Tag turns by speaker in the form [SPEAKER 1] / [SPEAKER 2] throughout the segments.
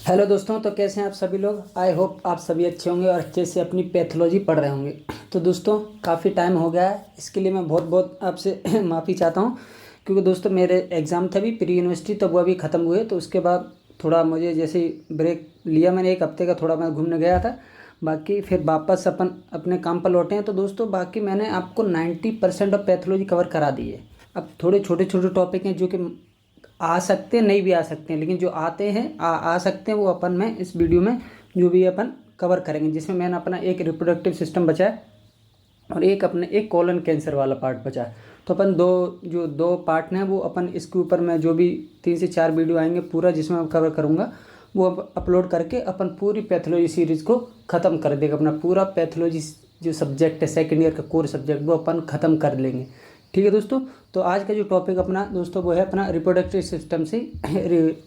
[SPEAKER 1] Hello दोस्तों, तो कैसे हैं आप सभी लोग। आई होप आप सभी अच्छे होंगे और अच्छे से अपनी पैथोलॉजी पढ़ रहे होंगे। तो दोस्तों, काफ़ी टाइम हो गया है, इसके लिए मैं बहुत बहुत आपसे माफ़ी चाहता हूँ। क्योंकि दोस्तों मेरे एग्ज़ाम थे अभी प्री यूनिवर्सिटी, तो वो अभी ख़त्म हुए। तो उसके बाद थोड़ा मुझे जैसे ब्रेक लिया मैंने, एक हफ्ते का थोड़ा मैं घूमने गया था। बाकी फिर वापस अपन अपने काम पर लौटे हैं। तो दोस्तों बाकी मैंने आपको 90% ऑफ पैथोलॉजी कवर करा दी है। अब थोड़े छोटे छोटे टॉपिक हैं जो कि आ सकते हैं, नहीं भी आ सकते हैं, लेकिन जो आते हैं आ सकते हैं वो अपन में इस वीडियो में जो भी अपन कवर करेंगे। जिसमें मैंने अपना एक रिप्रोडक्टिव सिस्टम बचा है और एक अपने एक कॉलन कैंसर वाला पार्ट बचा है। तो अपन दो पार्ट हैं वो अपन इसके ऊपर में जो भी 3 से 4 वीडियो आएंगे पूरा जिसमें मैं कवर करूँगा, वो अब अपलोड करके अपन पूरी पैथोलॉजी सीरीज़ को ख़त्म कर देगा। अपना पूरा पैथोलॉजी जो सब्जेक्ट है सेकेंड ईयर का कोर सब्जेक्ट वो अपन ख़त्म कर लेंगे। ठीक है दोस्तों। तो आज का जो टॉपिक अपना दोस्तों वो है अपना रिप्रोडक्टिव सिस्टम से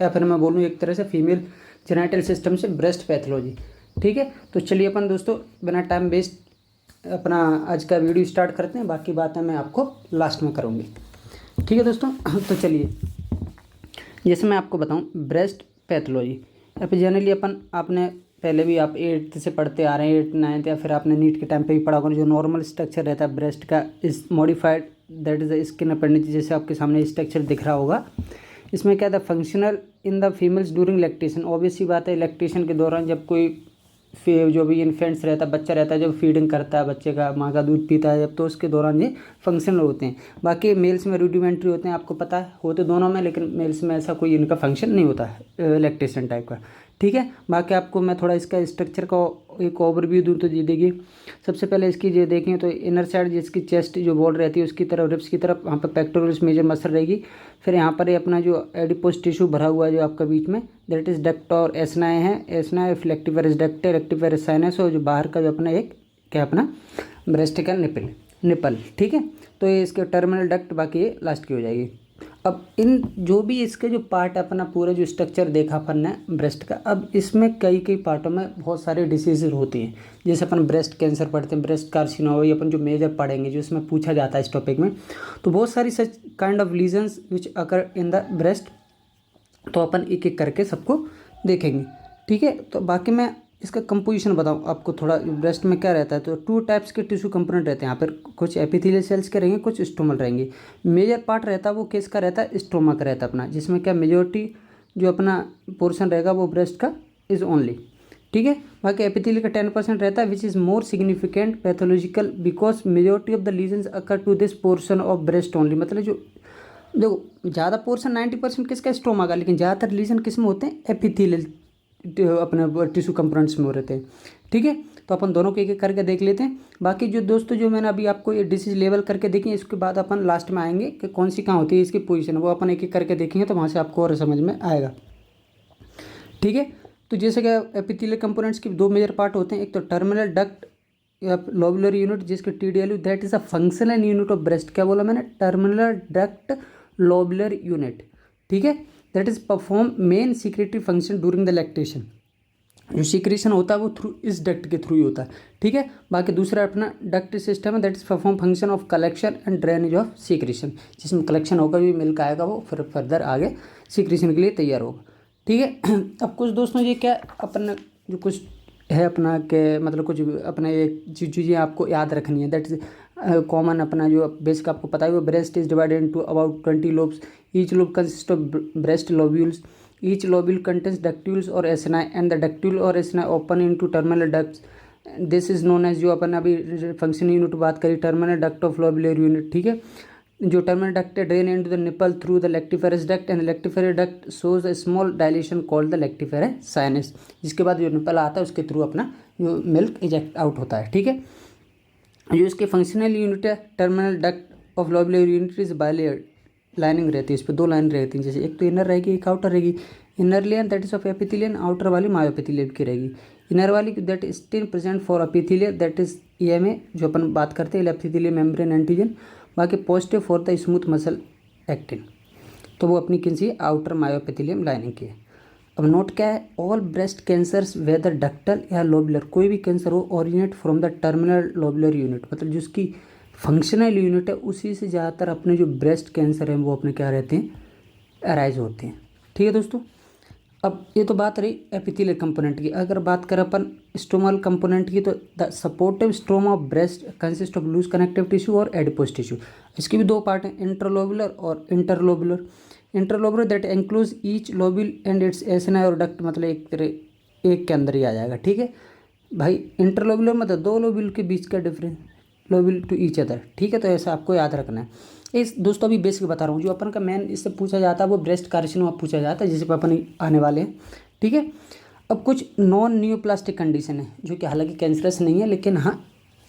[SPEAKER 1] या फिर मैं बोलूँ एक तरह से फीमेल जेनाइटल सिस्टम से ब्रेस्ट पैथोलॉजी। ठीक है, तो चलिए अपन दोस्तों बिना टाइम वेस्ट अपना आज का वीडियो स्टार्ट करते हैं। बाकी बातें मैं आपको लास्ट में करूँगी। ठीक है दोस्तों, तो चलिए जैसे मैं आपको बताऊं ब्रेस्ट पैथोलॉजी या फिर जनरली अपन आपने पहले भी आप 8th से पढ़ते आ रहे हैं, 8th 9th, या फिर आपने नीट के टाइम पे भी पढ़ा होगा। जो नॉर्मल स्ट्रक्चर रहता है ब्रेस्ट का is modified that is the skin appendages, जैसे आपके सामने स्ट्रक्चर दिख रहा होगा। इसमें क्या था, functional in the females during lactation. Obvious सी बात है, लैक्टेशन के दौरान जब कोई जो भी इन्फेंट्स रहता है, बच्चा रहता है, जब फीडिंग करता है बच्चे का, माँ का दूध पीता है जब, तो उसके दौरान ये फंक्शनल होते हैं। बाकी मेल्स में रूडिमेंट्री होते हैं, आपको पता है होते दोनों में, लेकिन मेल्स में ऐसा कोई इनका फंक्शन नहीं होता है लैक्टेशन टाइप का। ठीक है, बाकी आपको मैं थोड़ा इसका स्ट्रक्चर का एक ओवरव्यू दूँ तो ये देखिए। सबसे पहले इसकी जो देखें तो इनर साइड जिसकी चेस्ट जो बॉल रहती है उसकी तरफ, रिब्स की तरफ, वहाँ पर पेक्टोरल्स मेजर मसल रहेगी। फिर यहाँ पर ये अपना जो एडिपोज टिश्यू भरा हुआ है जो आपका बीच में, दैट इज डक्ट और एस्नाए हैं। एस्नाए फ्लेक्टिवरस डक्ट है, रेक्टिवरस साइनस, और जो बाहर का जो अपना एक क्या अपना ब्रेस्ट का निपल। ठीक है, तो ये इसके टर्मिनल डक्ट, बाकी ये लास्ट की हो जाएगी। अब इन जो भी इसके जो पार्ट अपना पूरा जो स्ट्रक्चर देखा अपन ने ब्रेस्ट का, अब इसमें कई कई पार्टों में बहुत सारे डिसीज़ होती हैं। जैसे अपन ब्रेस्ट कैंसर पढ़ते हैं, ब्रेस्ट कार्सिनोमा, ये अपन जो मेजर पढ़ेंगे जो इसमें पूछा जाता है इस टॉपिक में। तो बहुत सारी such kind of lesions which occur in the breast, तो अपन एक एक करके सबको देखेंगे। ठीक है, तो बाकी मैं इसका कंपोजिशन बताऊँ आपको थोड़ा। ब्रेस्ट में क्या रहता है, तो 2 टाइप्स के टिश्यू कंपोनेंट रहते हैं यहाँ पर। कुछ एपिथेलियल सेल्स के रहेंगे, कुछ स्टोमल रहेंगे। मेजर पार्ट रहता है वो किसका रहता है, स्टोमा का रहता है अपना, जिसमें क्या मेजोरिटी जो अपना पोर्शन रहेगा वो ब्रेस्ट का इज ओनली। ठीक है, बाकी एपिथेलियल का 10% रहता है which is more significant pathological because majority of the lesions occur to this portion of breast only. मतलब जो देखो ज़्यादा पोर्शन 90% किसका, स्टोमा का, लेकिन ज़्यादातर लीजन किस में होते हैं, एपिथेलियल अपने टिश्यू कंपोनेंट्स में हो रहते हैं। ठीक है, तो अपन दोनों को एक एक करके देख लेते हैं। बाकी जो दोस्तों जो मैंने अभी आपको ये डिसीज लेवल करके देखी, इसके बाद अपन लास्ट में आएंगे कि कौन सी कहाँ होती है इसकी पोजीशन, वो अपन एक एक करके देखेंगे तो वहाँ से आपको और समझ में आएगा। ठीक है, तो जैसे कि एपिथेलियल कंपोनेंट्स के 2 मेजर पार्ट होते हैं। एक तो टर्मिनल डक्ट या लोबुलर यूनिट जिसके TDLU, that is a functional unit of breast. क्या बोला मैंने, टर्मिनल डक्ट लोबुलर यूनिट। ठीक है, that is perform main secretory function during the lactation. जो सिक्रेशन होता है वो थ्रू इस डक्ट के थ्रू ही होता है। ठीक है, बाकी दूसरा अपना डक्ट सिस्टम है, that is perform function of collection and drainage of secretion, जिसमें कलेक्शन होगा भी मिल्क आएगा वो फिर फर्दर आगे सिक्रेशन के लिए तैयार होगा। ठीक है, अब कुछ दोस्तों ये क्या अपन जो कुछ है अपना के मतलब कुछ अपना एक चीज़ें आपको याद रखनी है, दैट इज कॉमन अपना जो बेसिक आपको पता है वो breast is divided into about 20 lobes. Each lobe consist of breast lobules. Each lobule contains ductules or acini and the ductule or acini open into terminal ducts. This is known as जो अपन अभी function unit बात करी, terminal duct of lobular unit. ठीक है, जो terminal duct है drain into the nipple through the lactiferous duct and lactiferous duct shows a small dilation called the lactiferous sinus, जिसके बाद जो निपल आता है उसके थ्रू अपना जो मिल्क इजेक्ट आउट होता है। ठीक है, जो इसके फंक्शनल यूनिट है terminal duct of lobular unit is bilayer lining रहती है, इस पर 2 लाइन रहती हैं। जैसे एक तो इनर रहेगी एक आउटर रहेगी। Inner layer that is of epithelium, outer वाली मायोएपिथेलियम की रहेगी। इनर वाली that still present for epithelium that is EMA जो अपन बात करते हैं एपिथेलियम मेम्ब्रेन एंटीजन। बाकी positive for the smooth muscle actin, तो वो अपनी किसी आउटर मायोएपिथेलियम लाइनिंग की है। अब नोट क्या है, all breast cancers whether ductal या लोबुलर, कोई भी कैंसर हो originate from the terminal lobular unit, मतलब जिसकी फंक्शनल यूनिट है उसी से ज़्यादातर अपने जो ब्रेस्ट कैंसर हैं वो अपने क्या रहते हैं, अराइज होते हैं। ठीक है दोस्तों, अब ये तो बात रही एपिथेलियल कंपोनेंट की। अगर बात करें अपन स्टोमल कंपोनेंट की, तो the supportive stroma of breast consist of loose connective tissue और एडिपोज टिश्यू। इसके भी दो पार्ट हैं, इंटरलोबुलर और interlobular. Interlobular that includes each lobule and its acini और डक्ट, मतलब एक तरह एक के अंदर ही आ जाएगा। ठीक है भाई, इंटरलोबुलर मतलब दो लोब्यूल के बीच का difference, lobule to each other. ठीक है, तो ऐसा आपको याद रखना है। इस दोस्तों अभी बेसिक बता रहा हूँ, जो अपन का मेन इससे पूछा जाता है वो ब्रेस्ट कार्सिनोमा पूछा जाता है, जिसे पर अपन आने वाले हैं। ठीक है, अब कुछ नॉन न्यूप्लास्टिक कंडीशन है जो कि हालांकि कैंसरस नहीं है, लेकिन हाँ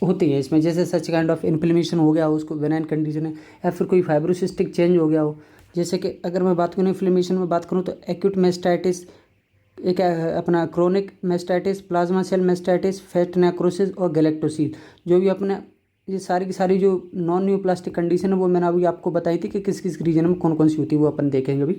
[SPEAKER 1] होती है इसमें, जैसे सच काइंड ऑफ इन्फ्लेमेशन हो गया हो, उसको बेनाइन कंडीशन है, या फिर कोई फाइब्रोसिस्टिक चेंज हो गया हो। जैसे कि अगर मैं बात करूँ इन्फ्लेमेशन में बात करूँ तो एक्यूट मेस्टाइटिस, एक अपना chronic mastitis, plasma cell mastitis, fat necrosis और गैलेक्टोसील। जो भी अपने ये सारी की सारी जो नॉन न्यूप्लास्टिक कंडीशन है वो मैंने अभी आपको बताई थी कि किस किस रीजन में कौन कौन सी होती है, वो अपन देखेंगे अभी।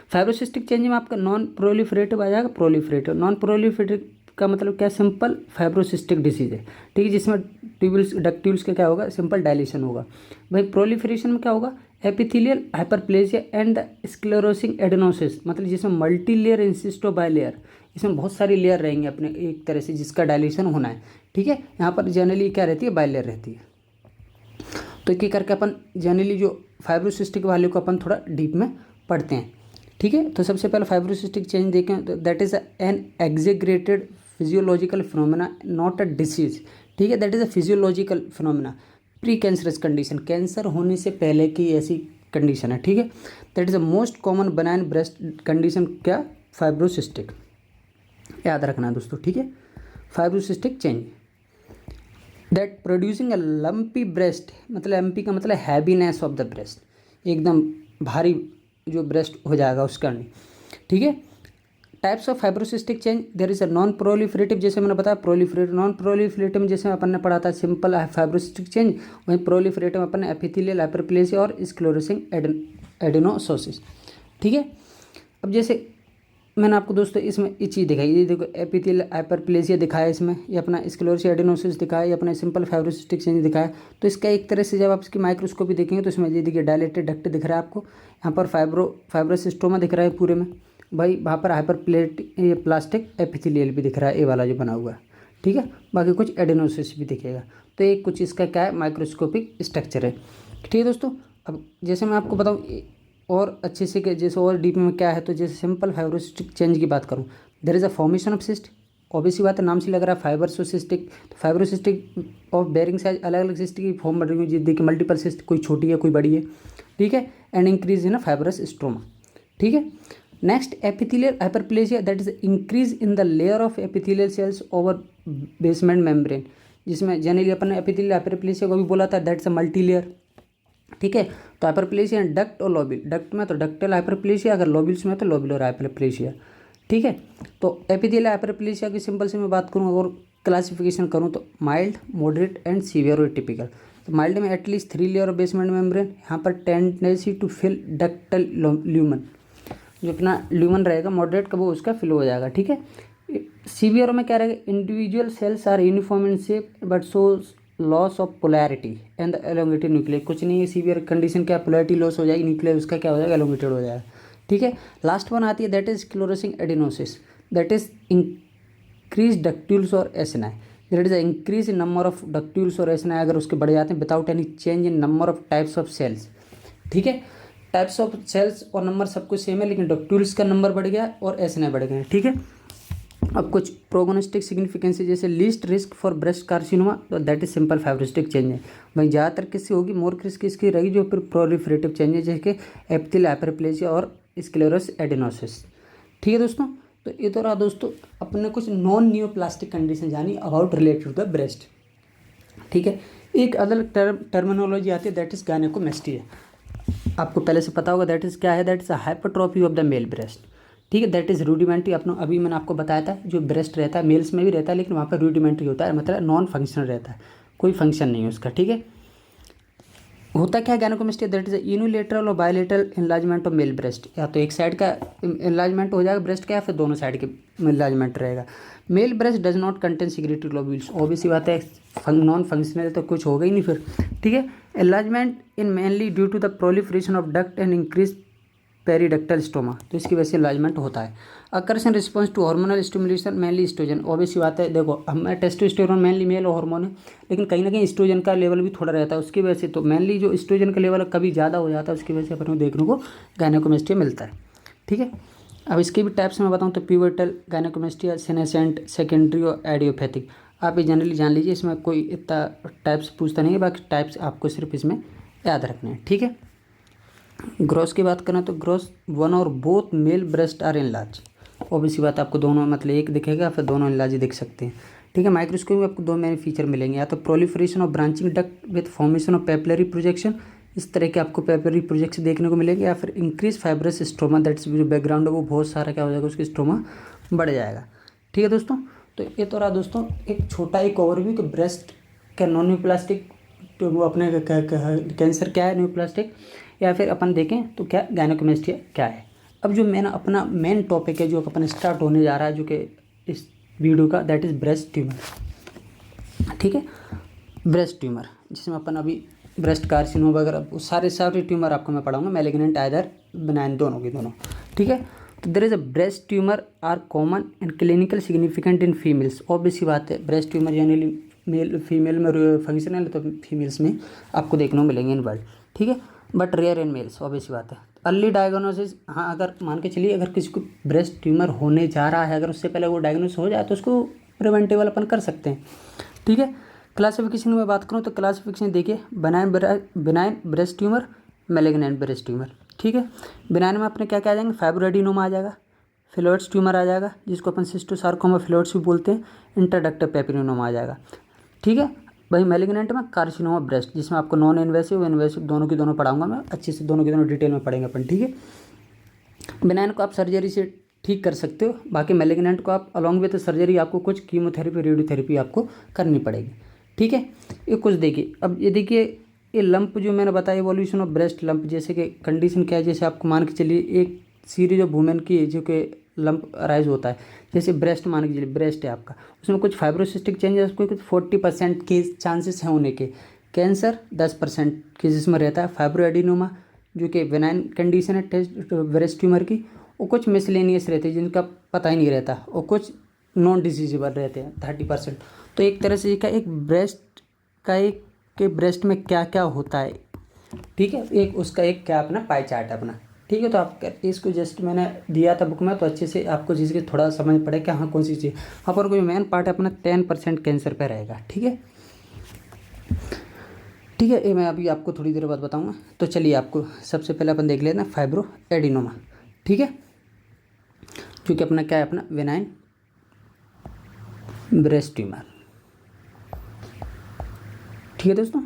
[SPEAKER 1] फाइब्रोसिस्टिक चेंज में आपका नॉन प्रोलिफरेटिव आ जाएगा, प्रोलिफरेटिव। नॉन प्रोलिफरेटिव का मतलब क्या, सिंपल फाइब्रोसिस्टिक डिसीज है। ठीक है, जिसमें ट्यूब्यूल्स डक्ट्यूल्स का क्या होगा, सिंपल डायलेशन होगा। भाई प्रोलिफरेशन में क्या होगा, epithelial hyperplasia and sclerosing adenosis, मतलब जिसमें multi layer insist of by layer, इसमें बहुत सारी लेयर रहेंगे अपने एक तरह से, जिसका डायलेशन होना है। ठीक है, यहाँ पर जनरली क्या रहती है, बाई लेयर रहती है। तो एक एक करके अपन जनरली जो फाइब्रोसिस्टिक वाले को अपन थोड़ा डीप में पढ़ते हैं। ठीक है, तो सबसे पहले फाइब्रोसिस्टिक चेंज देखें तो that is an exaggerated physiological phenomena, not a disease. ठीक है, that is a physiological phenomena, pre cancerous condition, cancer होने से पहले की ऐसी कंडीशन है। ठीक है, that is a most common benign breast condition, क्या, फाइब्रोसिस्टिक, याद रखना दोस्तों। ठीक है, fibrocystic change that producing a lumpy breast, मतलब एमपी का मतलब हैवीनेस ऑफ द ब्रेस्ट, एकदम भारी जो ब्रेस्ट हो जाएगा उसका नहीं। ठीक है, types of fibrocystic change, there is a non proliferative, जैसे मैंने बताया प्रोलिफरेटिव। नॉन प्रोलिफरेटिव में जैसे अपन ने पढ़ा था सिंपल फाइब्रोसिस्टिक चेंज, वहीं प्रोलिफरेटिव अपन ने एपिथेलियल हाइपरप्लेसिया और स्क्लेरोसिंग एडेनोसिस। ठीक है, अब जैसे मैंने आपको दोस्तों इसमें ये चीज़ दिखाई, ये देखो एपिथेलियल हाइपरप्लेसिया दिखाया इसमें, ये अपना स्क्लेरोसिस एडेनोसिस दिखाया, ये अपना सिंपल फाइब्रोसिस्टिक चेंज दिखाया। तो इसका एक तरह से जब आप इसकी माइक्रोस्कोपी देखेंगे तो इसमें ये देखिए डायलेटेड डक्ट दिख रहा है आपको, यहाँ पर फाइब्रोसिस्टोमा दिख रहा है पूरे में भाई, वहाँ पर ये प्लास्टिक एपिथेलियल भी दिख रहा है, ये वाला जो बना हुआ है। ठीक है, बाकी कुछ एडेनोसिस भी दिखेगा। तो एक कुछ इसका क्या है, माइक्रोस्कोपिक स्ट्रक्चर है। ठीक है दोस्तों, अब जैसे मैं आपको बताऊँ और अच्छे से कि जैसे और डीप में क्या है, तो जैसे सिंपल फाइब्रोसिस्टिक चेंज की बात करूँ, there is a formation of cyst, obviously बात है, नाम से लग रहा है फाइब्रोसिस्टिक। तो फाइब्रोसिस्टिक ऑफ बेरिंग साइज, अलग अलग सिस्ट की फॉर्म बन रही है, देखिए मल्टीपल सिस्ट, कोई छोटी है कोई बड़ी है। ठीक है, and increase in a fibrous stroma. ठीक है, next epithelial hyperplasia, that is increase in the layer of epithelial cells over basement membrane, जिसमें जनरली अपन ने एपिथेलियल हाइपरप्लेसिया को भी बोला था दैट्स अ मल्टी लेयर। ठीक है, तो हाइपरप्लेसिया डक्ट और लोब्यूल, डक्ट में तो डक्टल हाइपरप्लेसिया, अगर लोब्यूल्स में तो लोब्यूलर हाइपरप्लेसिया। ठीक है, तो एपिथेलियल हाइपरप्लेसिया की सिंपल से मैं बात करूँ और क्लासिफिकेशन करूँ तो माइल्ड, मॉडरेट एंड सीवियर और टिपिकल। तो माइल्ड में at least 3 layer of basement membrane, यहाँ पर tendency to fill ductal lumen, जो अपना ल्यूमन रहेगा मॉडरेट का वो उसका फिल हो जाएगा। ठीक है, सीवियर में क्या रहेगा, individual cells are uniform in shape but shows loss of polarity and the elongated nuclear. कुछ नहीं है, सीवियर कंडीशन क्या, पोलैरिटी लॉस हो जाएगी, न्यूक्लियर उसका क्या हो जाएगा, एलोंगेटेड हो जाएगा। ठीक है, लास्ट वन आती है that is sclerosing adenosis, that is increase ductules और acini, that is increase in number of ductules और एसिनाई, अगर उसके बढ़ जाते हैं without any change in number of types of cells. ठीक है, टाइप्स ऑफ सेल्स और नंबर सब कुछ सेम है, लेकिन डक्ट्यूल्स का नंबर बढ़ गया और एसिनाई बढ़ गए। ठीक है, अब कुछ प्रोग्नोस्टिक सिग्निफिकेंस जैसे least risk for breast carcinoma, तो that is simple fibrocystic change है भाई, ज़्यादातर किससे होगी, मोर रिस्क किसकी रहेगी, जो फिर प्रोलिफरेटिव चेंज है जैसे कि एपिथेलियल हाइपरप्लेसिया और स्क्लेरोसिस एडेनोसिस। ठीक है दोस्तों, तो ये तो रहा दोस्तों अपने कुछ नॉन न्यूप्लास्टिक कंडीशन जानी about related to the breast. ठीक है, एक अलग टर्मिनोलॉजी आती है दैट इज गायनेकोमेस्टिया, आपको पहले से पता होगा दैट इज़ क्या है, that is a hypertrophy of the male breast. ठीक है, दैट इज़ रूडिमेंट्री, अपना अभी मैंने आपको बताया था जो ब्रेस्ट रहता है मेल्स में भी रहता है, लेकिन वहाँ पर रूडिमेंट्री होता है, मतलब नॉन फंक्शनल रहता है, कोई फंक्शन नहीं है उसका। ठीक है, होता क्या है गायनेकोमेस्टिया, दैट इज यूनिलेटरल और bilateral enlargement of male breast, या तो एक साइड का एनलार्जमेंट हो जाएगा ब्रेस्ट का, या फिर दोनों साइड के एनलार्जमेंट रहेगा। Male breast does not contain secretory globules, obviously बात है नॉन फंक्शनल तो कुछ होगा ही नहीं फिर। ठीक है, enlargement in mainly due to the proliferation of duct and increase periductal stroma, तो इसकी वजह से इन्लार्जमेंट होता है। Occurs in response to hormonal stimulation mainly estrogen, obvious बात है, देखो हमें टेस्टोस्टेरोन मेनली मेल हार्मोन है, लेकिन कहीं ना कहीं एस्ट्रोजन का लेवल भी थोड़ा रहता है, उसकी वजह से तो मेनली जो एस्ट्रोजन का लेवल कभी ज़्यादा हो जाता है उसकी वजह से अपन को देखने को गायनेकोमेस्टिया मिलता है। ठीक है, अब इसके भी टाइप्स में बताऊँ तो प्यूबर्टल गायनेकोमेस्टिया, सेनेसेंट, सेकेंडरी और एडियोपैथिक। आप ये जनरली जान लीजिए, इसमें कोई इतना टाइप्स पूछता नहीं है, बाकी टाइप्स आपको सिर्फ इसमें याद रखने हैं। ठीक है, ग्रोस की बात करें तो ग्रोस वन और both male breast are enlarge, obviously बात आपको दोनों मतलब एक दिखेगा फिर दोनों इनलार्ज दिख सकते हैं। ठीक है, माइक्रोस्कोप में आपको दो मेन फीचर मिलेंगे, या तो proliferation of branching duct with formation of papillary projection, इस तरह के आपको पेपिलरी प्रोजेक्शन देखने को मिलेंगे, या फिर इंक्रीज फाइब्रस स्ट्रोमा, दैट्स जो बैकग्राउंड है वो बहुत सारा क्या हो जाएगा, उसकी स्ट्रोमा बढ़ जाएगा। ठीक है दोस्तों, तो ये तो रहा दोस्तों एक छोटा एक ओवरव्यू कि ब्रेस्ट का नॉन न्यूप्लास्टिक तो वो अपने कैंसर क्या है, न्यूप्लास्टिक, या फिर अपन देखें तो क्या गायनेकोमेस्टिया क्या है। अब जो अपना मेन टॉपिक है जो अपन स्टार्ट होने जा रहा है जो कि इस वीडियो का, दैट इज़ ब्रेस्ट ट्यूमर। ठीक है, ब्रेस्ट ट्यूमर जिसमें अपन अभी ब्रेस्ट कार्सिनोमा वगैरह सारे ट्यूमर आपको मैं पढ़ाऊंगा, मैलिग्नेंट आइदर बेनाइन, दोनों की दोनों। ठीक है, तो there is a breast tumour are common and clinical significant in females, obvious बात है breast tumour generally male female में फंक्शनल तो फीमेल्स में आपको देखने को मिलेंगे इन वर्ल्ड। ठीक है, but rare in males, obvious बात है। अर्ली डायग्नोसिस, हाँ अगर मान के चलिए अगर किसी को ब्रेस्ट ट्यूमर होने जा रहा है, अगर उससे पहले वो डायग्नोस हो जाए तो उसको प्रिवेंटेबल अपन कर सकते हैं। ठीक है, क्लासिफिकेशन में बात करूँ तो क्लासिफिकेशन देखिए, benign breast tumour, malignant breast tumour. ठीक है, बिनाइन में अपने क्या क्या आ जाएंगे, फाइब्रोएडिनोमा आ जाएगा, फिलोइड्स ट्यूमर आ जाएगा जिसको अपन सिस्टोसार्कोमा फिलोइड्स भी बोलते हैं, इंटरडक्टर पेपिनोमा आ जाएगा। ठीक है, वही मैलिग्नेंट में कार्सिनोमा ब्रेस्ट, जिसमें आपको नॉन इन्वेसिव इन्वेसिव दोनों की दोनों पढ़ाऊंगा मैं अच्छे से, दोनों की दोनों डिटेल में पढ़ेंगे अपन। ठीक है, बिनाइन को आप सर्जरी से ठीक कर सकते हो, बाकी मैलिग्नेंट को आप अलॉन्ग विद सर्जरी आपको कुछ कीमोथेरेपी रेडियोथेरेपी आपको करनी पड़ेगी। ठीक है, ये कुछ देखिए, अब ये देखिए ये लंप जो मैंने बताया इवोल्यूशन ऑफ ब्रेस्ट लंप, जैसे कि कंडीशन क्या है, जैसे आपको मान के चलिए एक सीरीज ऑफ वुमेन की जो कि लंप अराइज होता है, जैसे ब्रेस्ट मान के चलिए ब्रेस्ट है आपका, उसमें कुछ फाइब्रोसिस्टिक चेंजेस कुछ 40% के चांसेस हैं होने के, कैंसर 10% केसेस में रहता है, फाइब्रोएडिनोमा जो कि बेनाइन कंडीशन है टेस्ट ब्रेस्ट ट्यूमर की, और कुछ मिसलेनियस रहते हैं जिनका पता ही नहीं रहता, और कुछ नॉन डिसीजेबल रहते हैं 30%। तो एक तरह से क्या एक ब्रेस्ट का एक के ब्रेस्ट में क्या क्या होता है, ठीक है, एक उसका एक क्या अपना पाई चार्ट है अपना। ठीक है, तो आप इसको जस्ट मैंने दिया था बुक में, तो अच्छे से आपको जिसके थोड़ा समझ पड़े कि हाँ कौन सी चीज़, हाँ पर कोई मेन पार्ट अपना 10% कैंसर पे रहेगा। ठीक है, ठीक है, ये मैं अभी आपको थोड़ी देर बाद बताऊंगा। तो चलिए आपको सबसे पहले अपन देख लेते हैं फाइब्रो एडिनोमा। ठीक है, जो कि अपना क्या है, अपना वेनाइन ब्रेस्ट ट्यूमर। ठीक है दोस्तों,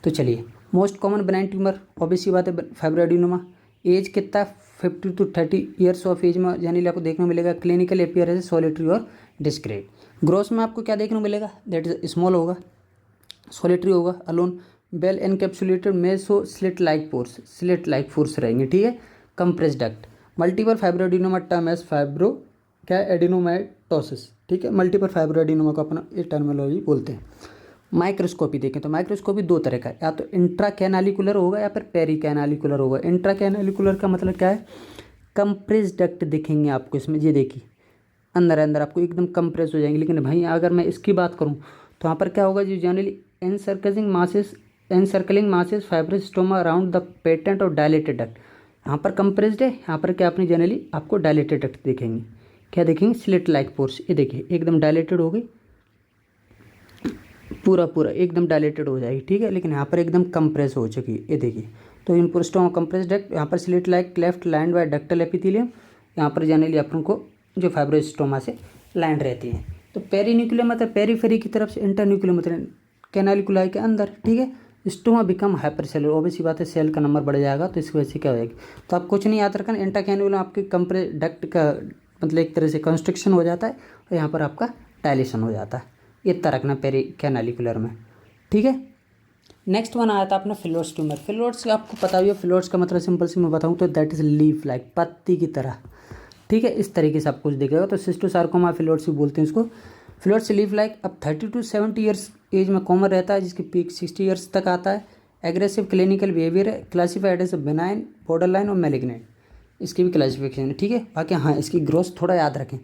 [SPEAKER 1] तो चलिए most common benign tumour obviously बात है फाइब्रोएडिनोमा। एज कितना 50 to 30 ईयर्स ऑफ एज में यानी आपको देखने को मिलेगा। क्लिनिकल अपीयरेंस सॉलिटरी और डिस्क्रीट। ग्रोस में आपको क्या देखने को मिलेगा, दैट इज स्मॉल होगा, सॉलिटरी होगा, alone, well encapsulated meso slit like pores रहेंगे। ठीक है, compress duct. Multiple fibroadenoma term as fibro क्या एडिनोमाटोसिस। ठीक है, मल्टीपल फाइब्रोएडिनोमा को अपना ये टर्मिनोलॉजी बोलते हैं। माइक्रोस्कोपी देखें तो माइक्रोस्कोपी दो तरह का है, या तो इंट्रा कैनालिकुलर होगा या फिर पेरी कैनालिकुलर होगा। इंट्रा कैनालिकुलर का मतलब क्या है, कंप्रेस डक्ट दिखेंगे आपको इसमें, ये देखिए अंदर अंदर आपको एकदम कंप्रेस हो जाएंगे। लेकिन भाई अगर मैं इसकी बात करूँ तो यहाँ पर क्या होगा, जो generally encircling masses fibrous stoma around the patent और डायलेटेड डक्ट, यहाँ पर कंप्रेस्ड है, यहाँ पर क्या अपनी जनरली आपको डायलेटेड डक्ट दिखेंगे। क्या देखेंगे, स्लिट लाइक पोर्स, ये देखिए एकदम डायलेटेड हो गई, पूरा एकदम डायलेटेड हो जाएगी। ठीक है, लेकिन यहाँ पर एकदम कंप्रेस हो चुकी है, ये देखिए। तो इन स्टोमा कंप्रेस डक्ट, यहाँ पर slit like cleft lined by ductal epithelium, यहाँ पर जनरली अपन को जो फाइब्रोस्टोमा से लैंड रहती है। तो पेरीन्यूक्लियर मतलब पेरीफेरी की तरफ से, इंटरन्यूक्लियर मतलब कैनालिकुलाई के अंदर। ठीक है, स्टोमा बिकम हाइपरसेलुलर, ऑब्वियसली बात है सेल का नंबर बढ़ जाएगा तो इसकी वजह से क्या हो जाएगी। तो आप कुछ नहीं याद रखना, इंट्राकैन्युलर आपके कंप्रेस डक्ट का मतलब एक तरह से कंस्ट्रक्शन हो जाता है और यहाँ पर आपका डायलेशन हो जाता है, इतना रखना पेरी कैनालिकुलर में। ठीक है, नेक्स्ट वन आया था अपना फिलोइड्स ट्यूमर। फिलोइड्स आपको पता ही है, फिलोइड्स का मतलब सिंपल से मैं बताऊँ तो दैट इज़ लीफ लाइक, पत्ती की तरह। ठीक है, इस तरीके से आप कुछ दिखेगा, तो सिस्टोसार्कोमा फिलोइड्स भी बोलते हैं इसको। फिलोइड्स लीफ लाइक अब 30 to 70 ईयर्स एज में कॉमन रहता है, जिसकी पीक 60 ईयर्स तक आता है। एग्रेसिव क्लिनिकल बिहेवियर है, classified as benign, borderline और मैलिग्नेंट। इसकी भी क्लासिफिकेशन है, ठीक है। बाकी हाँ, इसकी ग्रोथ थोड़ा याद रखें,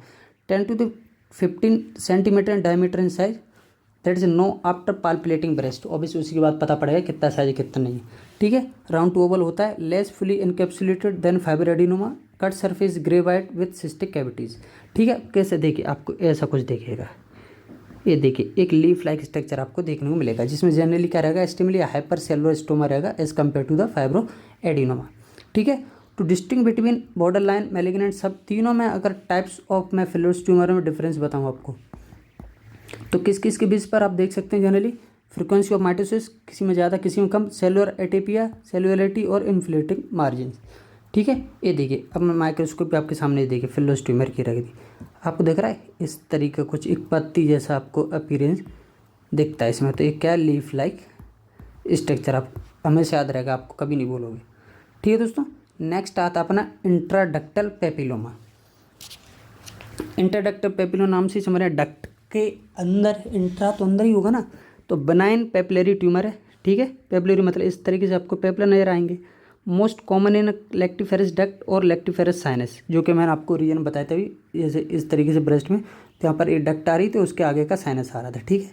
[SPEAKER 1] 10 to 15 centimetre diameter in size, that is no after palpating breast. Obviously उसके बाद पता पड़ेगा कितना साइज कितना नहीं है, ठीक है। राउंड टू ओवल होता है, less fully encapsulated than fibre adenoma, cut surface grey white with cystic cavities, ठीक है। कैसे देखिए, आपको ऐसा कुछ दिखेगा, ये देखिए एक लीफ लाइक स्ट्रक्चर आपको देखने को मिलेगा, जिसमें जनरली क्या रहेगा, स्टिमुली हाइपर सेलुलर स्टोमा रहेगा as compare to the fibro adenoma, ठीक है। To distinguish between borderline malignant, सब तीनों में अगर टाइप्स ऑफ मैं फिलर्स ट्यूमर में डिफरेंस बताऊँ आपको, तो किस किस के बेस पर आप देख सकते हैं। जनरली फ्रीक्वेंसी ऑफ माइटोसिस, किसी में ज़्यादा किसी में कम, सेलुलर एटेपिया, सेलुलरिटी और इन्फ्लेटिंग मार्जिन, ठीक है। ये देखिए, अब मैं माइक्रोस्कोप पे आपके सामने देखिए फिलर्स ट्यूमर की रख दी, आपको दिख रहा है इस तरीके कुछ एक पत्ती जैसा आपको अपीयरेंस दिखता है इसमें। तो ये क्या, लीफ लाइक स्ट्रक्चर, आप हमेशा याद रहेगा, आपको कभी नहीं बोलोगे, ठीक है दोस्तों। नेक्स्ट आता अपना इंट्राडक्टल पेपिलोमा। इंट्राडक्टल पेपिलोमा नाम से समझ रहे हैं, डक्ट के अंदर, इंट्रा तो अंदर ही होगा ना, तो बनाइन पेपिलरी ट्यूमर है, ठीक है। पेपिलरी मतलब इस तरीके से आपको पेपिलर नजर आएंगे। Most common in lactiferous duct और लेक्टिफेरस साइनस, जो कि मैंने आपको रीजन बताया था भी, जैसे इस तरीके से ब्रेस्ट में, तो यहाँ पर एक डक्ट आ रही थी, उसके आगे का साइनस आ रहा था, ठीक है,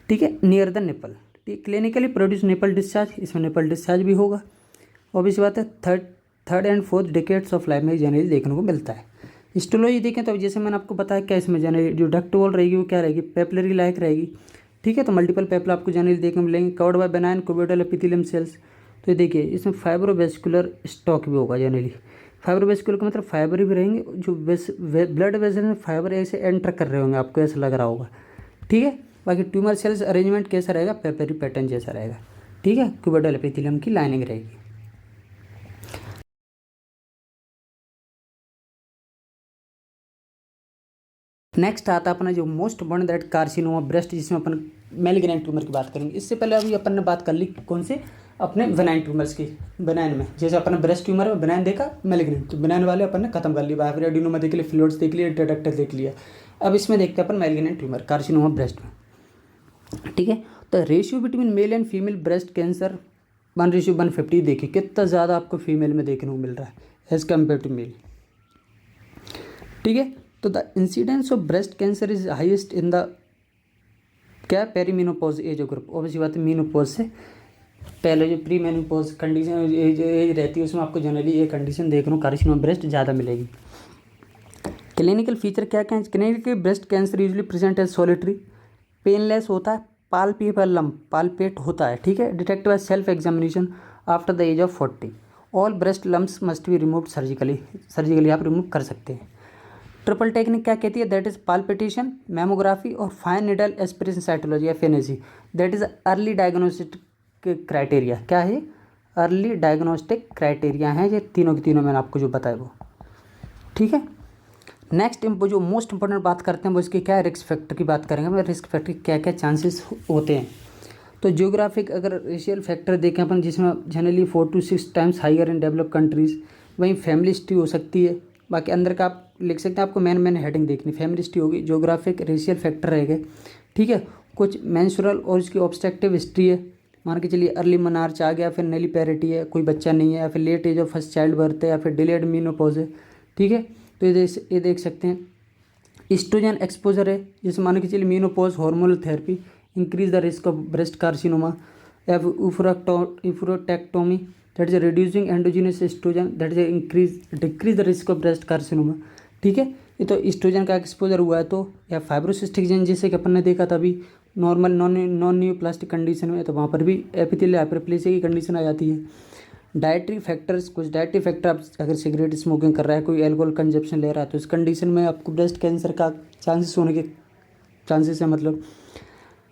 [SPEAKER 1] ठीक है। नियर द निपल, ठीक, क्लिनिकली प्रोड्यूस निपल डिस्चार्ज, इसमें निपल डिस्चार्ज भी होगा। ऑब्वियस बात है, third and fourth decades of life में जनरली देखने को मिलता है। हिस्टोलॉजी देखें तो जैसे मैंने आपको बताया, क्या इसमें जनरली जो डक्ट वॉल रहेगी वो क्या रहेगी, पेपिलरी लाइक रहेगी, ठीक है। तो मल्टीपल पेपिल आपको जनरली देखने को मिलेंगे, covered by benign cuboidal epithelium cells. तो ये देखिए, इसमें फाइब्रोवेस्कुलर स्टॉक भी होगा जनरली। फाइब्रोवेस्कुलर का मतलब फाइबर भी रहेंगे, जो ब्लड वेसल में फाइबर ऐसे एंटर कर रहे होंगे, आपको ऐसा लग रहा होगा, ठीक है। बाकी ट्यूमर सेल्स अरेंजमेंट कैसा रहेगा, पेपरी पैटर्न जैसा रहेगा, ठीक है। क्यूबोइडल एपिथेलियम की लाइनिंग रहेगी। नेक्स्ट आता है अपना जो most abundant that carcinoma breast, जिसमें अपन मैलिग्नेंट ट्यूमर की बात करेंगे। इससे पहले अभी अपन ने बात कर ली कौन से, अपने बेनाइन ट्यूमर्स की। बेनाइन में जैसे अपन ने ब्रेस्ट ट्यूमर में बेनाइन देखा, मैलिग्नेंट, तो बेनाइन वाले अपन ने खत्म कर लिया, फाइब्रो एडिनोमा देख लिया, फिलोइड्स देख लिया, इंट्राडक्टल देख लिया। अब इसमें देखते हैं अपन मैलिग्नेंट ट्यूमर कार्सिनोमा ब्रेस्ट में, ठीक है। तो ratio between male and female breast cancer 1:150, देखिए कितना ज़्यादा आपको फीमेल में देखने को मिल रहा है एज कम्पेयर टू मेल, ठीक है। तो the incidence of breast cancer is highest in the क्या, पेरीमेनोपॉज एज ग्रुप। ऑब्वियसली बात है, मीनोपॉज से पहले जो प्री मेनोपॉज कंडीशन एज रहती है, उसमें आपको जनरली ये कंडीशन देखने को कार्सिनोमा ब्रेस्ट ज़्यादा मिलेगी। क्लिनिकल फीचर क्या क्या है, clinical breast cancer usually present as solitary, painless होता है, पाल्पेबल लम्प, पाल्पेट होता है, ठीक है। Detect by self examination after the age of 40। All breast lumps must be removed surgically आप रिमूव कर सकते हैं। ट्रिपल टेक्निक क्या कहती है, दैट इज पाल्पिटेशन, मैमोग्राफी और fine needle aspiration cytology, FNAC, that is early diagnostic criteria. क्या है, अर्ली डायग्नोस्टिक क्राइटेरिया हैं ये तीनों की तीनों, मैंने आपको जो बताया वो, ठीक है। नेक्स्ट जो मोस्ट इंपॉर्टेंट बात करते हैं वो इसके क्या है, रिस्क फैक्टर की बात करेंगे। मैं रिस्क फैक्टर क्या क्या चांसेस होते हैं, तो जियोग्राफिक अगर रेशियल फैक्टर देखें अपन, जिसमें generally 4 to 6 times higher in develop countries, वहीं फैमिली हिस्ट्री हो सकती है। बाकी अंदर का आप लिख सकते हैं, आपको मेन हेडिंग देखनी, फैमिली हिस्ट्री होगी, जियोग्राफिक रेशियल फैक्टर रहेंगे, ठीक है। कुछ मेंस्ट्रुअल और उसकी ऑब्स्ट्रक्टिव हिस्ट्री है, मान के चलिए अर्ली मनार्च आ गया, फिर नेली पैरिटी है, कोई बच्चा नहीं है, या फिर late age of first child birth है, या फिर डिलेड मीनोपॉज है, ठीक है। तो ये देख सकते हैं। एस्ट्रोजन एक्सपोजर है, जैसे मान के चलिए menopause hormonal therapy increase the risk of breast carcinoma, या oophorectomy that is reducing endogenous estrogen that is decrease the risk of breast carcinoma, ठीक है। ये तो एस्ट्रोजन का एक्सपोजर हुआ है तो, या फाइब्रोसिस्टिक जन जैसे कि अपन ने देखा था अभी normal non new plastic condition में, तो वहाँ पर भी एपिथेलियल हाइपरप्लेसिया की कंडीशन आ जाती है। डाइटरी फैक्टर्स, कुछ डाइटरी फैक्टर, आप अगर सिगरेट स्मोकिंग कर रहा है, कोई एल्कोहल कंजप्शन ले रहा है, तो इस कंडीशन में आपको ब्रेस्ट कैंसर का चांसेस होने के चांसेस है। मतलब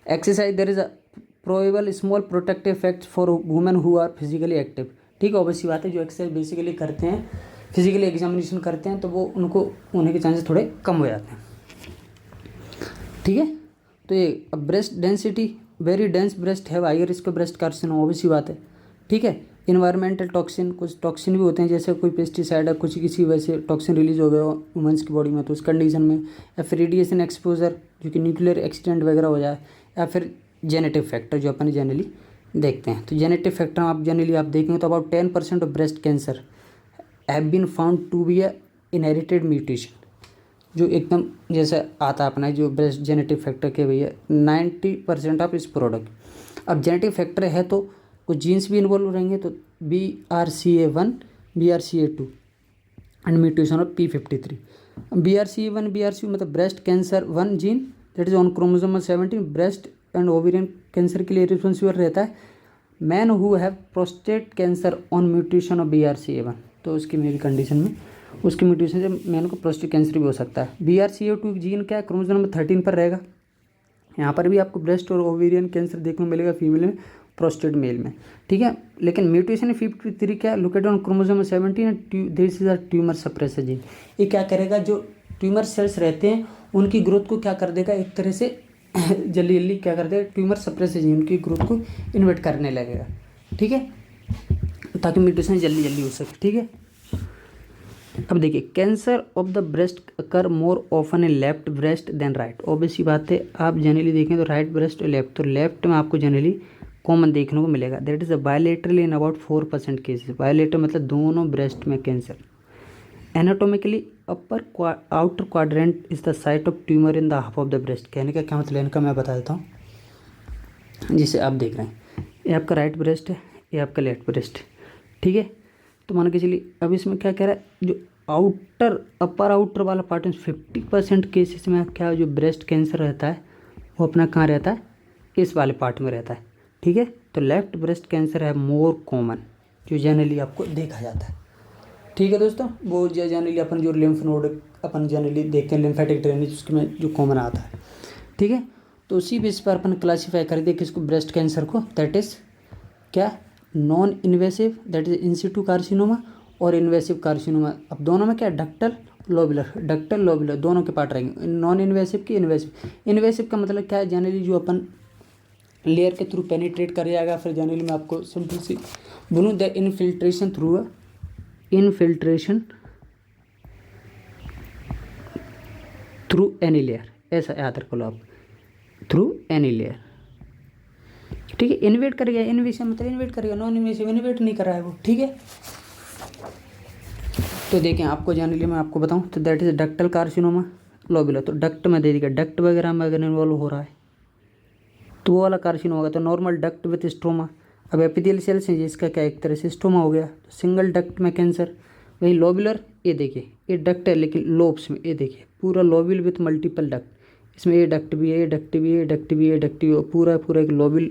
[SPEAKER 1] exercise, there is a probable small protective effect for women who are physically active, ठीक है। ऑब्वियसली बात है, जो एक्सरसाइज बेसिकली करते हैं, फिजिकली एग्जामिनेशन करते हैं, तो वो उनको होने के चांसेस थोड़े कम हो जाते हैं, ठीक है। तो ये अब breast density, very dense breast have higher risk of breast carcinoma, obviously बात है, ठीक है। इन्वायरमेंटल टॉक्सिन, कुछ टॉक्सिन भी होते हैं, जैसे कोई पेस्टिसाइड है, कुछ किसी वजह से टॉक्सिन रिलीज हो गया वुमेंस की बॉडी में, तो उस कंडीशन में, या फिर रेडिएशन एक्सपोजर, जो कि न्यूक्लियर एक्सीडेंट वगैरह हो जाए, या फिर जेनेटिव फैक्टर जो अपन जनरली देखते हैं। तो जेनेटिव फैक्टर आप जनरली आप देखेंगे तो about 10% of breast cancer have been found to be a inherited mutation, जो एकदम जैसे आता है अपना जो ब्रेस्ट जेनेटिक फैक्टर के भैया 90% ऑफ इस प्रोडक्ट। अब जेनेटिक फैक्टर है तो कुछ जीन्स भी इन्वॉल्व रहेंगे, तो BRCA1 BRCA2 and mutation of P53। BRCA1 BRCA मतलब breast cancer one gene that is on chromosome 17 breast and ovarian cancer के लिए रिस्पॉन्सिबल रहता है। Man who have prostate cancer on mutation of BRCA1, तो उसकी मेरी कंडीशन में उसकी म्यूटेशन से मैन को प्रोस्टेट कैंसर भी हो सकता है। BRCA2 जीन क्या है, क्रोमोसोम नंबर 13 पर रहेगा। यहाँ पर भी आपको ब्रेस्ट और ओवेरियन कैंसर देखने को मिलेगा फीमेल में, प्रोस्टेट मेल में, ठीक है। लेकिन म्यूटेशन 53 क्या है, located on chromosome 17 this is a tumour suppressor gene. ये क्या करेगा, जो ट्यूमर सेल्स रहते हैं उनकी ग्रोथ को क्या कर देगा, एक तरह से जल्दी जल्दी क्या कर देगा, ट्यूमर सप्रेसर जीन उनकी ग्रोथ को इन्वर्ट करने लगेगा, ठीक है, ताकि म्यूटेशन जल्दी जल्दी हो सके, ठीक है। अब देखिए, cancer of the breast occur more often in left breast than right. Obviously बात है, आप जनरली देखें तो राइट ब्रेस्ट और लेफ्ट, तो लेफ्ट में आपको जनरली कॉमन देखने को मिलेगा। That is a bilateral in about 4% cases. Bilateral मतलब दोनों ब्रेस्ट में cancer. Anatomically upper outer quadrant is the site of tumour in the half of the breast. कहने का क्या मतलब है इनका, मैं बता देता हूँ। जिसे आप देख रहे हैं, ये आपका राइट ब्रेस्ट है, ये आपका लेफ्ट ब्रेस्ट, ठीक है। तो मान के चलिए, अब इसमें क्या कह रहा है, जो आउटर अपर आउटर वाला पार्ट में 50% केसेस में क्या जो ब्रेस्ट कैंसर रहता है वो अपना कहाँ रहता है, इस वाले पार्ट में रहता है, ठीक है। तो लेफ्ट ब्रेस्ट कैंसर है मोर कॉमन, जो जनरली आपको देखा जाता है, ठीक है दोस्तों। वो जनरली अपन जो लिम्फ नोड अपन जनरली देखते हैं, लिम्फेटिक ड्रेनेज, उसमें जो कॉमन आता है, ठीक है। तो उसी बेस पर अपन क्लासीफाई कर दिए किसको, ब्रेस्ट कैंसर को, दैट इज़ क्या, non invasive that is in situ carcinoma और इन्वेसिव कार्सिनोमा। अब दोनों में क्या, डक्टल लोबुलर दोनों के पार्ट रहेंगे, नॉन इन्वेसिव की इन्वेसिव। इन्वेसिव का मतलब क्या है, जनरली जो अपन लेयर के थ्रू पेनिट्रेट कर जाएगा, फिर जनरली मैं आपको सिंपल सी बोलूँ, the infiltration through any layer, ऐसा याद रखो आप, थ्रू एनी लेयर, ठीक है। इन्वेट करेगा, इन्वेशन मतलब इन्वेट करेगा, नॉन इन्वेसिव इन्वेट नहीं कर रहा है वो, ठीक है। तो देखें, आपको जनरली मैं आपको बताऊं तो that is ductal carcinoma lobular, तो डक्ट में दे देगा, डक्ट वगैरह में अगर इन्वॉल्व हो रहा है तो वो वाला कार्सिनोमा होगा, तो नॉर्मल डक्ट विथ स्ट्रोमा। अब एपिथेलियल सेल्स हैं जिसका क्या एक तरह से स्ट्रोमा हो गया, तो सिंगल डक्ट में कैंसर। वही लोबुलर, ये देखिए ये डक्ट है लेकिन लोब्स में, ये देखिए पूरा लोब्यूल विथ मल्टीपल डक्ट, इसमें ये डक्ट भी है, ये डक्ट भी है, ये डक्ट भी है, ये डक्ट भी है, पूरा पूरा एक लोब्यूल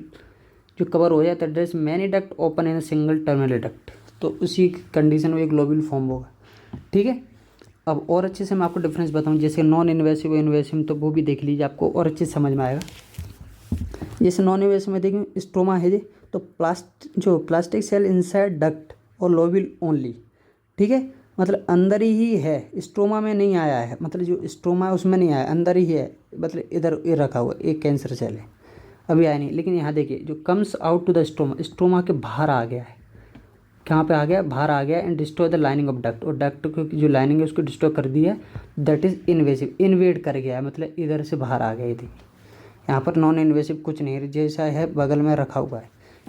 [SPEAKER 1] जो कवर हो जाता है। That is many duct open in single terminal duct, तो उसी कंडीशन में एक ग्लोबुल फॉर्म होगा, ठीक है। अब और अच्छे से मैं आपको डिफरेंस बताऊं, जैसे नॉन इन्वेसिव इन्वेसिव, तो वो भी देख लीजिए, आपको और अच्छे से समझ में आएगा। जैसे नॉन इन्वेसिव में देखिए स्ट्रोमा है जी, तो प्लास्टिक सेल इनसाइड डक्ट और लोब्यूल ओनली, ठीक है, मतलब अंदर ही है, स्ट्रोमा में नहीं आया है, मतलब जो स्ट्रोमा है उसमें नहीं आया, अंदर ही है, मतलब इधर ये रखा हुआ एक कैंसर सेल है, अभी आया नहीं। लेकिन यहाँ देखिए, जो comes out to the stroma के बाहर आ गया है, कहाँ पे आ गया, बाहर आ गया, and destroy the lining of duct, और डक्ट की जो लाइनिंग है उसको डिस्ट्रॉय कर दिया, दैट इज इन्वेसिव, इन्वेड कर गया है, मतलब इधर से बाहर आ गई थी। यहाँ पर नॉन इन्वेसिव कुछ नहीं है, जैसा है बगल में रखा हुआ है,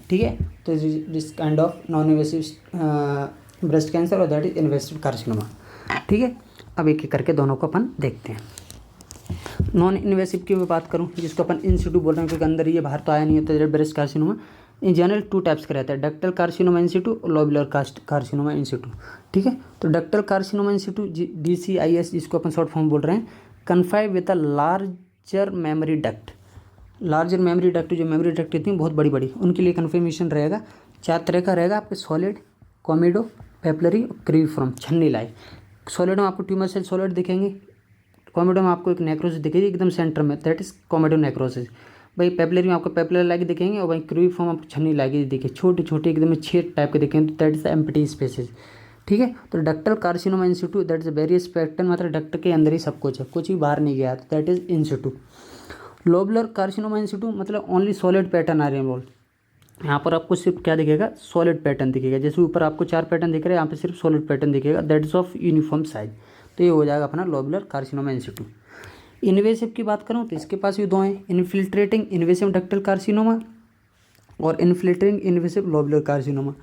[SPEAKER 1] ठीक है। तो this kind of non invasive breast cancer और दैट इज इन्वेसिव कार्सिनोमा, ठीक है। अब एक एक करके दोनों को अपन देखते हैं। नॉन इन्वेसिव की मैं बात करूं, जिसको अपन इन सिटू बोल रहे हैं क्योंकि अंदर ये बाहर तो आया नहीं होता, तो breast carcinoma in general 2 types का रहता है, डक्टल कार्सिनोमा इन सिटू और लोबुलर कार्सिनोमा इन सिटू, ठीक है। तो डक्टल कार्सिनोमा इन सिटू DCIS, जिसको अपन शॉर्ट फॉर्म बोल रहे हैं, confide with a larger memory duct. Larger memory duct, जो मेमोरी डक्ट होती हैं बहुत बड़ी बड़ी, उनके लिए कन्फर्मेशन रहेगा 4 तरह का रहेगा आपके, सॉलिड, कॉमिडो, पेपलरी और क्रीफ्रॉम, छन्नी लाई। सॉलिड में आपको ट्यूमर सेल सॉलिड दिखेंगे, कॉमेडो में आपको एक नेक्रोसिस दिखेगी एकदम सेंटर में, दैट इज कॉमेडो नेक्रोसिस। भाई पेपलरी में आपको पेपलर लागी दिखेंगे, और भाई क्रूइफॉर्म आपको छन्नी लागी दिखे, छोटे छोटे एकदम छेद टाइप के दिखेंगे, तो that is the empty spaces, ठीक है। तो ductal carcinoma in Situ that is various pattern, मतलब डक्ट के अंदर ही सब कुछ है, कुछ भी बाहर नहीं गया, तो that is in Situ. Lobular carcinoma इन सिटू मतलब ओनली सॉलिड पैटर्न आ रहे हैं बोल, यहाँ पर आपको सिर्फ क्या दिखेगा, सॉलिड पैटर्न दिखेगा, जैसे ऊपर आपको 4 पैटर्न दिख रहे हैं, यहाँ पे सिर्फ सॉलिड पैटर्न दिखेगा, that is of uniform size, तो ये हो जाएगा अपना लोबुलर कार्सिनोमा इन सिटू। इन्वेसिव की बात करूँ तो इसके पास भी 2 हैं, इन्फिल्ट्रेटिंग इन्वेसिव डक्टल कार्सिनोमा और इन्फिल्ट्रेटिंग इन्वेसिव लोबुलर कार्सिनोमा।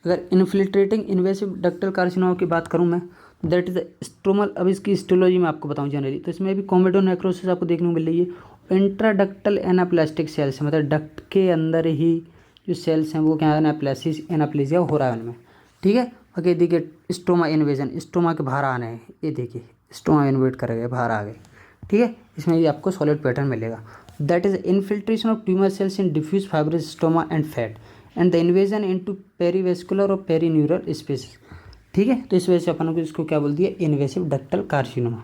[SPEAKER 1] अगर इन्फिल्ट्रेटिंग इन्वेसिव डक्टल कार्सिनोमा की बात करूँ मैं, दैट इज स्ट्रोमल। अब इसकी हिस्टोलॉजी में आपको बताऊँ जनरली, तो इसमें भी कॉमेडो नेक्रोसिस आपको देखने को मिल रही है। इंट्राडक्टल एनाप्लास्टिक सेल्स, मतलब डक्ट के अंदर ही जो सेल्स हैं वो क्या एनाप्लेसिया हो रहा है उनमें, ठीक है। ओके, देखिए स्टोमा इन्वेजन, स्टोमा के बाहर आने हैं, ये देखिए स्टोमा इन्वेट कर गए, बाहर आ गए, ठीक है। इसमें भी आपको सॉलिड पैटर्न मिलेगा। That is infiltration of tumour cells in diffuse fibrous stroma and fat and the invasion into perivascular और पेरीन्यूरल स्पेस, ठीक है। तो इस वजह से अपन को इसको क्या बोल दिया, इन्वेसिव डक्टल कार्सिनोमा।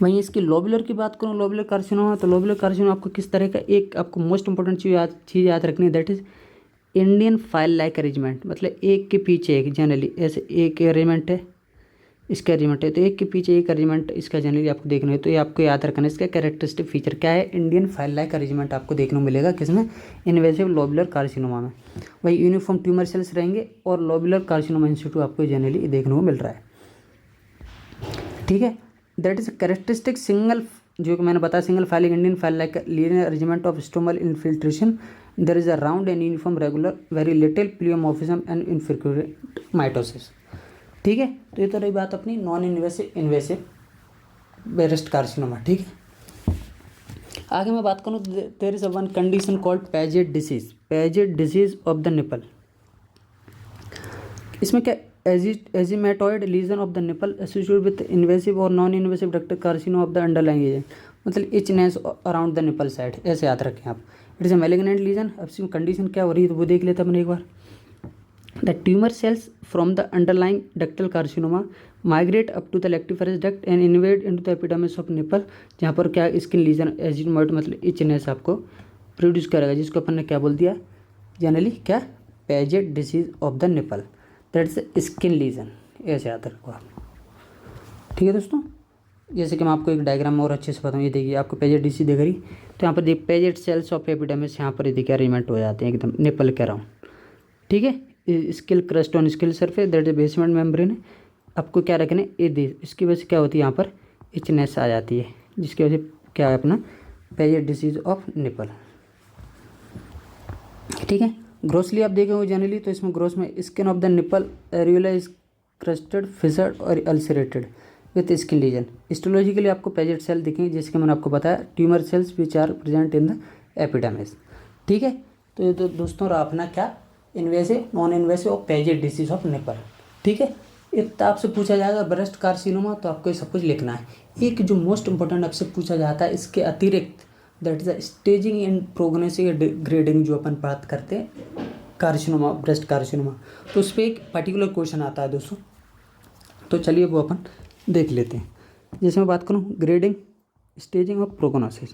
[SPEAKER 1] वहीं इसकी लोबुलर की बात करूँ, लोबुलर कार्सिनोमा, तो लोबुलर कार्सिनोमा आपको किस तरह का, एक आपको मोस्ट इंपॉर्टेंट चीज़ याद रखनी है, that is Indian file like arrangement, मतलब एक के पीछे एक, जनरली ऐसे एक अरेंजमेंट है, इसका अरेंजमेंट है, तो एक के पीछे एक अरेंजमेंट इसका जनरली आपको देखना है। तो ये आपको याद रखना है, इसका कैरेक्टरिस्टिक फीचर क्या है, इंडियन फाइल लाइक अरेंजमेंट आपको देखने को मिलेगा किसमें, इन्वेसिव लोबुलर कार्सिनोमा में। वही यूनिफॉर्म ट्यूमर सेल्स रहेंगे और लोबुलर कार्सिनोमा इंस्टीट्यूट आपको जनरली देखने को मिल रहा है, ठीक है। दैट इज कैरेक्टरिस्टिक सिंगल, जो कि मैंने बताया single filing Indian file like linear arrangement of stromal infiltration, there is a round and uniform regular very little pleomorphism and infrequent mitosis, ठीक है। तो ये तो रही बात अपनी non invasive invasive breast carcinoma, ठीक है। आगे मैं बात करूँ, there is a one condition called Paget disease of the nipple. इसमें क्या, eczematoid lesion of the nipple associated with invasive और non invasive ductal carcinoma of the underlying agent, मतलब itchiness around the nipple side, ऐसे याद रखें आप। It is a malignant lesion. अब इसमें कंडीशन क्या हो रही है तो वो देख लेते हैं अपने एक बार। The tumour cells from the underlying ductal carcinoma migrate up to the lactiferous duct and invade into the epidermis of nipple, जहाँ पर क्या स्किन लीजन एजिमेटॉइड मतलब इचनेस आपको प्रोड्यूस करेगा, जिसको अपन ने क्या बोल दिया जनरली, क्या, Paget disease of the nipple, that's skin lesion, ऐसे याद रखो आप, ठीक है दोस्तों। जैसे कि मैं आपको एक डायग्राम में और अच्छे से बताऊँ, ये देखिए आपको पेजेट डिसीज दिख रही, तो यहाँ पर देखिए पेजेट सेल्स ऑफ एपिडर्मिस यहाँ पर देखिए अरेंजमेंट हो जाते हैं एकदम निपल के अराउंड, ठीक है। Skill crust on skill surface, that is basement membrane. आपको क्या रखना है, ये दे, इसकी वजह से क्या होती है, यहाँ पर इचनेस आ जाती है, जिसकी वजह से क्या है अपना पेजेट डिसीज ऑफ निपल, ठीक है। ग्रोसली आप देखे हो जनरली, तो इसमें ग्रोस में skin of the nipple areola is crusted, fissured और ulcerated with skin lesion. Histologically आपको पेजेट सेल दिखेंगे, जैसे कि मैंने आपको बताया tumour cells which are present in the epidermis, ठीक है। तो ये तो दोस्तों रहा अपना क्या, इन्वेसिव, नॉन इन्वेसिव और पेजेट डिसीज ऑफ निपल, ठीक है। इतना आपसे पूछा जाएगा ब्रेस्ट कार्सिनोमा, तो आपको ये सब कुछ लिखना है। एक जो मोस्ट इंपॉर्टेंट आपसे पूछा जाता है इसके अतिरिक्त, that is a staging and prognosis grading, जो अपन बात करते हैं कार्सिनोमा, ब्रेस्ट कार्सिनोमा, तो उस पर एक पर्टिकुलर क्वेश्चन आता है दोस्तों। तो चलिए वो अपन देख लेते हैं। जैसे मैं बात करूँ ग्रेडिंग, स्टेजिंग और प्रोग्नोसिस,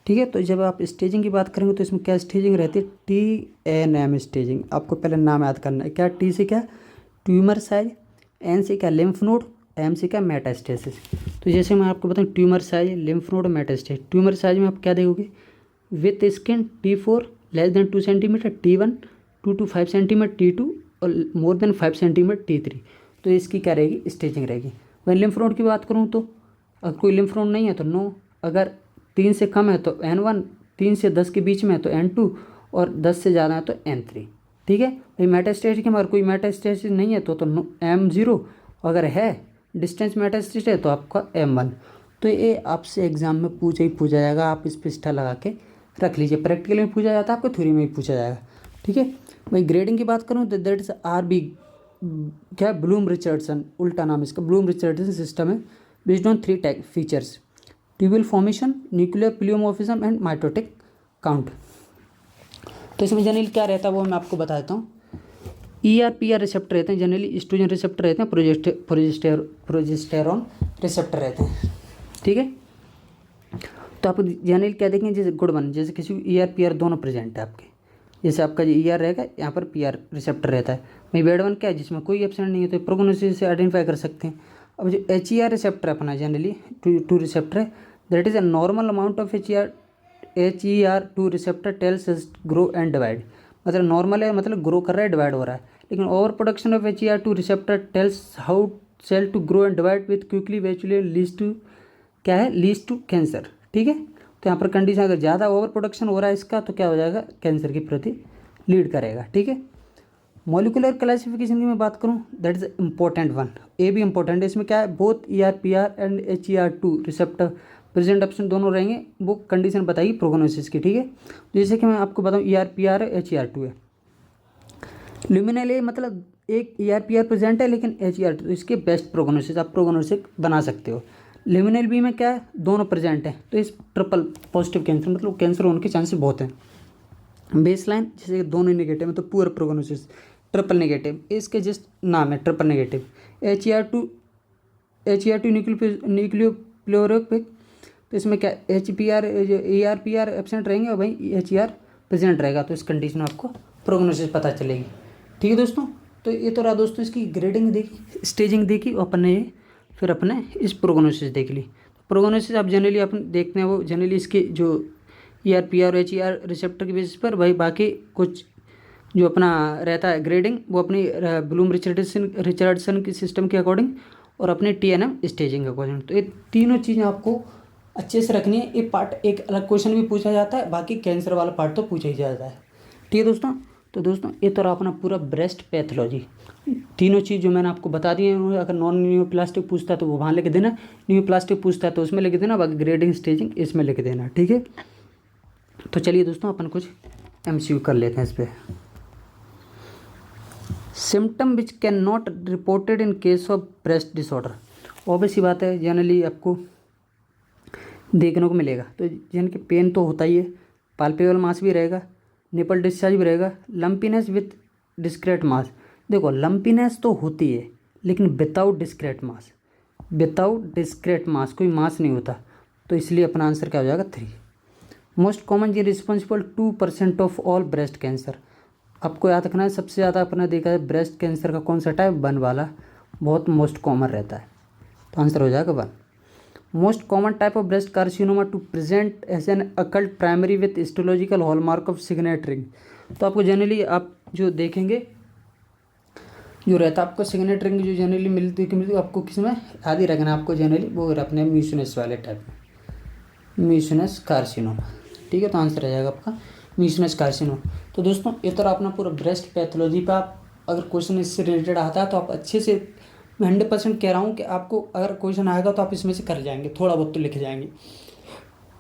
[SPEAKER 1] ठीक है। तो जब आप स्टेजिंग की बात करेंगे तो इसमें क्या स्टेजिंग रहती है, TNM स्टेजिंग। आपको पहले नाम याद करना है, क्या, टी से क्या ट्यूमर साइज, N से क्या लिम्फ नोड, M से क्या मेटास्टेसिस। तो जैसे मैं आपको बताऊँ tumour size, lymph node, metastasis. Tumour size में आप क्या देखोगे, with skin T4 less than 2 centimetre T1, 2 to 5 centimetre T2 और मोर देन 5 सेंटीमीटर T3। तो इसकी क्या रहेगी, स्टेजिंग रहेगी। वहीं लिम्फ नोड की बात करूँ तो अगर कोई लिम्फ नोड नहीं है तो नो, अगर 3 से कम है तो N1, 3 से 10 के बीच में है तो N2 और 10 से ज़्यादा है तो N3, ठीक है। भाई मेटास्टेसिस के, मगर कोई मेटास्टेसिस नहीं है तो M0, अगर है डिस्टेंस मेटास्टेसिस है तो आपका M1। तो ये आपसे एग्जाम में पूछा जाएगा, आप इस पर स्टार लगा के रख लीजिए। प्रैक्टिकल में पूछा जाता है, आपको थ्योरी में भी पूछा जाएगा, ठीक है। भाई ग्रेडिंग की बात करूँ तो दैट इज RB, क्या, ब्लूम रिचर्डसन, उल्टा नाम इसका, ब्लूम रिचर्डसन सिस्टम है, based on 3 type features, tubule formation, nuclear प्लियोमॉर्फिज्म and mitotic count. तो इसमें जनरली क्या रहता है वो मैं आपको बता देता हूँ। ER-PR रिसेप्टर रहते हैं, जनरली ईस्ट्रोजन रिसेप्टर रहते हैं, प्रोजेस्टेरॉन रिसेप्टर रहते हैं, ठीक है। तो आप जनरली क्या देखेंगे, जैसे गुड वन, जैसे किसी ER-PR दोनों प्रेजेंट है आपके, जैसे आपका जो ER रहेगा यहाँ पर PR रिसेप्टर रहता है। वही बैड वन क्या है, जिसमें कोई एब्सेंट नहीं है, तो प्रोग्नोसिस से आइडेंटिफाई कर सकते हैं। अब जो HER रिसेप्टर अपना जनरली टू रिसेप्टर है, that is a normal amount of HER2 receptor tells grow and divide, मतलब नॉर्मल है, मतलब ग्रो कर रहा है, डिवाइड हो रहा है। लेकिन over production of HER2 receptor tells how cell to grow and divide with quickly eventually leads to, क्या है, लीड्स टू कैंसर, ठीक है। तो यहाँ पर कंडीशन अगर ज़्यादा ओवर प्रोडक्शन हो रहा है इसका तो क्या हो जाएगा, कैंसर की प्रति लीड करेगा, ठीक है। मॉलिकुलर क्लासिफिकेशन की मैं बात करूँ, दैट इज इम्पोर्टेंट वन, ये भी इंपॉर्टेंट है। इसमें क्या है, both ER PR and HER2 receptor present option दोनों रहेंगे, वो कंडीशन बताइए प्रोगनोसिस की, ठीक है। जैसे कि मैं आपको बताऊँ ER PR है, HER2 है। ल्यूमिनल ए मतलब एक ER PR प्रेजेंट है लेकिन HER2, तो इसके बेस्ट प्रोगनोसिस आप प्रोगनोसिस बना सकते हो। ल्यूमिनल बी में क्या है, दोनों प्रेजेंट है, तो इस ट्रिपल पॉजिटिव कैंसर मतलब कैंसर होने के चांसेस बहुत हैं। बेस लाइन जैसे दोनों नेगेटिव है तो पुअर प्रोगनोसिस। ट्रिपल नेगेटिव इसके जस्ट नाम है, ट्रिपल नेगेटिव। HER2 न्यूक्लियोप्लोरोपिक, तो इसमें क्या ER PR एब्सेंट रहेंगे और भाई HER प्रेजेंट रहेगा, तो इस कंडीशन में आपको प्रोगनोसिस पता चलेगी, ठीक है दोस्तों। तो ये तो रहा दोस्तों इसकी ग्रेडिंग देखी, स्टेजिंग देखी, और अपने फिर अपने इस प्रोगनोसिस देख ली। प्रोगनोसिस आप जनरली अपन देखते हैं वो जनरली इसके जो ER PR और HER रिसेप्टर के बेसिस पर, भाई बाकी कुछ जो अपना रहता है ग्रेडिंग वो अपनी ब्लूम रिचर्डसन की सिस्टम के अकॉर्डिंग और अपने TNM स्टेजिंग के अकॉर्डिंग। तो ये तीनों चीज़ें आपको अच्छे से रखनी है। ये पार्ट एक अलग क्वेश्चन भी पूछा जाता है, बाकी कैंसर वाला पार्ट तो पूछा ही जाता है, ठीक है दोस्तों। तो दोस्तों ये तो रहा अपना पूरा ब्रेस्ट पैथोलॉजी, तीनों चीज़ जो मैंने आपको बता दी है। अगर नॉन न्यूप्लास्टिक पूछता है तो वो वहाँ लिख देना, न्यूप्लास्टिक पूछता है तो उसमें लिख देना, बाकी ग्रेडिंग स्टेजिंग इसमें लिख देना, ठीक है। तो चलिए दोस्तों अपन कुछ MCQ कर लेते हैं इस पर। Symptom which can not reported in case of breast disorder, obvious बात है जनरली आपको देखने को मिलेगा। तो जिनके पेन तो होता ही है, पाल्पेबल मास भी रहेगा, निपल डिस्चार्ज भी रहेगा, लंपीनेस विथ डिस्क्रेट मास। देखो लंपीनेस तो होती है लेकिन विदाउट डिस्क्रेट मास, विदाउट डिस्क्रेट मास कोई मास नहीं होता, तो इसलिए अपना आंसर क्या हो जाएगा 3। Most common gene responsible 2% of all breast cancer. आपको याद रखना है सबसे ज़्यादा अपना देखा है ब्रेस्ट कैंसर का कौन सा टाइप, 1 वाला बहुत मोस्ट कॉमन रहता है, तो आंसर हो जाएगा 1। Most common type of breast carcinoma to present as an occult primary with histological hallmark of signet ring. तो आपको जनरली आप जो देखेंगे जो रहता है आपको सिग्नेट रिंग जो जनरली मिलती आपको किस में याद ही रखना आपको जनरली, वो अपने म्यूसिनस वाले टाइप में, म्यूसिनस कार्सिनोमा, ठीक है। तो आंसर आ जाएगा आपका म्यूसिनस कार्सिनोमा। तो दोस्तों ये तरह अपना पूरा ब्रेस्ट पैथोलॉजी पे आप अगर क्वेश्चन इससे रिलेटेड आता है तो आप अच्छे से, मैं 100% कह रहा हूँ कि आपको अगर क्वेश्चन आएगा तो आप इसमें से कर जाएंगे, थोड़ा बहुत तो लिख जाएंगे,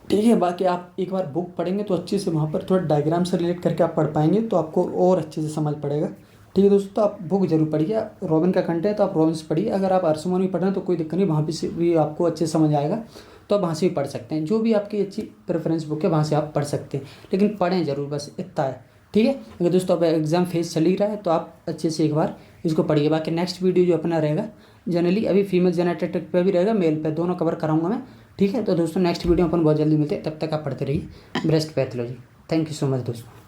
[SPEAKER 1] ठीक है। बाकी आप एक बार बुक पढ़ेंगे तो अच्छे से वहाँ पर थोड़ा डायग्राम से रिलेट करके आप पढ़ पाएंगे, तो आपको और अच्छे से समझ पड़ेगा, ठीक है दोस्तों। तो आप बुक जरूर पढ़िए, रॉबिन का कंटेंट है तो आप रॉबिन से पढ़िए। अगर आप अर्समोनी पढ़ रहे हैं तो कोई दिक्कत नहीं, वहाँ से भी आपको अच्छे से समझ आएगा, तो आप वहाँ से भी पढ़ सकते हैं। जो भी आपकी अच्छी प्रेफरेंस बुक है वहाँ से आप पढ़ सकते हैं, लेकिन पढ़ें जरूर, बस इतना है, ठीक है। अगर दोस्तों अब एग्जाम फेज चल ही रहा है तो आप अच्छे से एक बार इसको पढ़िए। बाकी नेक्स्ट वीडियो जो अपना रहेगा जनरली अभी फीमेल जेनेटिक पे भी रहेगा, मेल पे, दोनों कवर कराऊंगा मैं, ठीक है। तो दोस्तों नेक्स्ट वीडियो अपन बहुत जल्दी मिलते हैं, तब तक आप पढ़ते रहिए breast pathology. Thank you so much दोस्तों।